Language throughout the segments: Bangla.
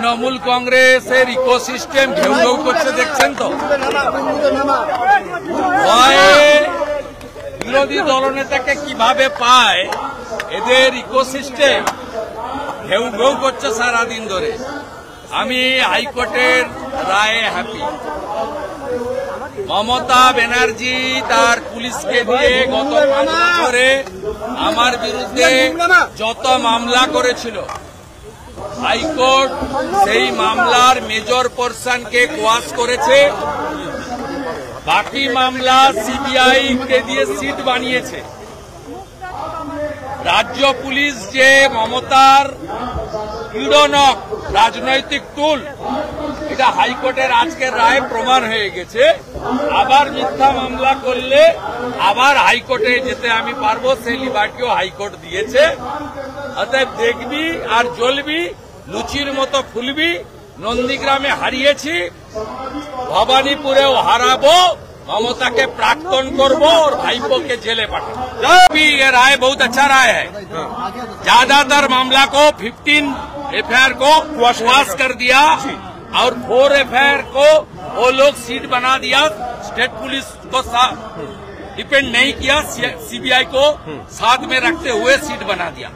তৃণমূল কংগ্রেসের ইকোসিস্টেম ঘেউ ঘেউ করছে, দেখছেন তো। বিরোধী দলনেতাকে কিভাবে পায়, এদের ইকোসিস্টেম ঘেউ ঘেউ করছে সারাদিন ধরে। আমি হাইকোর্টের রায়ে হ্যাপি। মমতা ব্যানার্জি তার পুলিশকে দিয়ে গত 5 বছরে আমার বিরুদ্ধে যত মামলা করেছিল, হাইকোর্ট সেই মামলার মেজর পোর্শনকে কোয়াশ করেছে। বাকি মামলা সিবিআই কে দিয়ে সিট বানিয়েছে। রাজ্য পুলিশ যে মমতার পীড়নক রাজনৈতিক টুল, এটা হাইকোর্টের আজকের রায় প্রমাণ হয়ে গেছে। আবার মিথ্যা মামলা করলে আবার হাইকোর্টে যেতে আমি পারবো, সেই লিবার্টিও হাইকোর্ট দিয়েছে। অতএব দেখবি আর জ্বলবি, লুচির মতো ফুলবি। নন্দীগ্রামে হারিয়েছি, ভবানীপুরেও হারাবো। ममता प्राक्तन करबो और भाईपो के जेले पाठा। भी ये राय बहुत अच्छा राय है। ज्यादातर मामला को 15 एफआईआर को क्वाश कर दिया और 4 एफआईआर को वो लोग सीट बना दिया। स्टेट पुलिस को डिपेंड नहीं किया, सीबीआई को साथ में रखते हुए सीट बना दिया।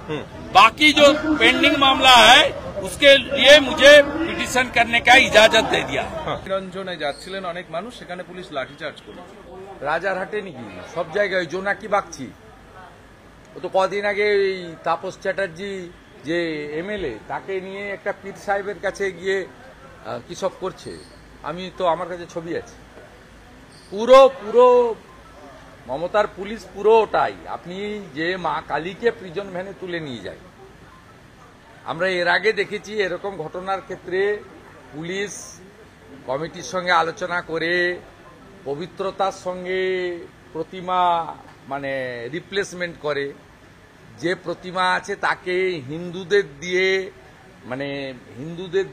बाकी जो पेंडिंग मामला है उसके लिए मुझे पिटिशन करने का इजाजत दे दिया। নিরঞ্জনে যাচ্ছিলেন অনেক মানুষ, সেখানে পুলিশ লাঠিচার্জ করে। রাজারহাটে নাকি সব জায়গায় জোনাকি বাগচি, ও তো কদিন আগে তাপস চ্যাটার্জি যে এমএলএ, তাকে নিয়ে একটা পীর সাহেবের কাছে গিয়ে কি সব করছে। আমি তো আমার কাছে ছবি আছে। পুরো মমতার পুলিশ পুরোটাই। আপনি যে মা কালীকে প্রিজন ভ্যানে তুলে নিয়ে যায়, আমরা এর আগে দেখেছি এরকম ঘটনার ক্ষেত্রে পুলিশ কমিটির সঙ্গে আলোচনা করে পবিত্রতার সঙ্গে প্রতিমা মানে রিপ্লেসমেন্ট করে। যে প্রতিমা আছে তাকে হিন্দুদের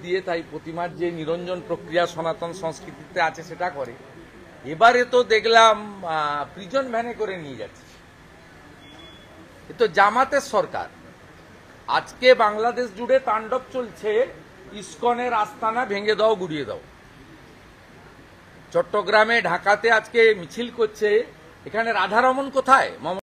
দিয়ে তাই প্রতিমার যে নিরঞ্জন প্রক্রিয়া সনাতন সংস্কৃতিতে আছে সেটা করে। এবারে তো দেখলাম প্রিজন ভ্যানে করে নিয়ে যাচ্ছে। এ তো জামাতের সরকার। আজকে বাংলাদেশ জুড়ে তাণ্ডব চলছে, ইসকনের আস্তানা ভেঙে দাও, গুড়িয়ে দাও। চট্টগ্রামে ঢাকাতে আজকে মিছিল করছে। এখানে রাধারমণ কোথায়?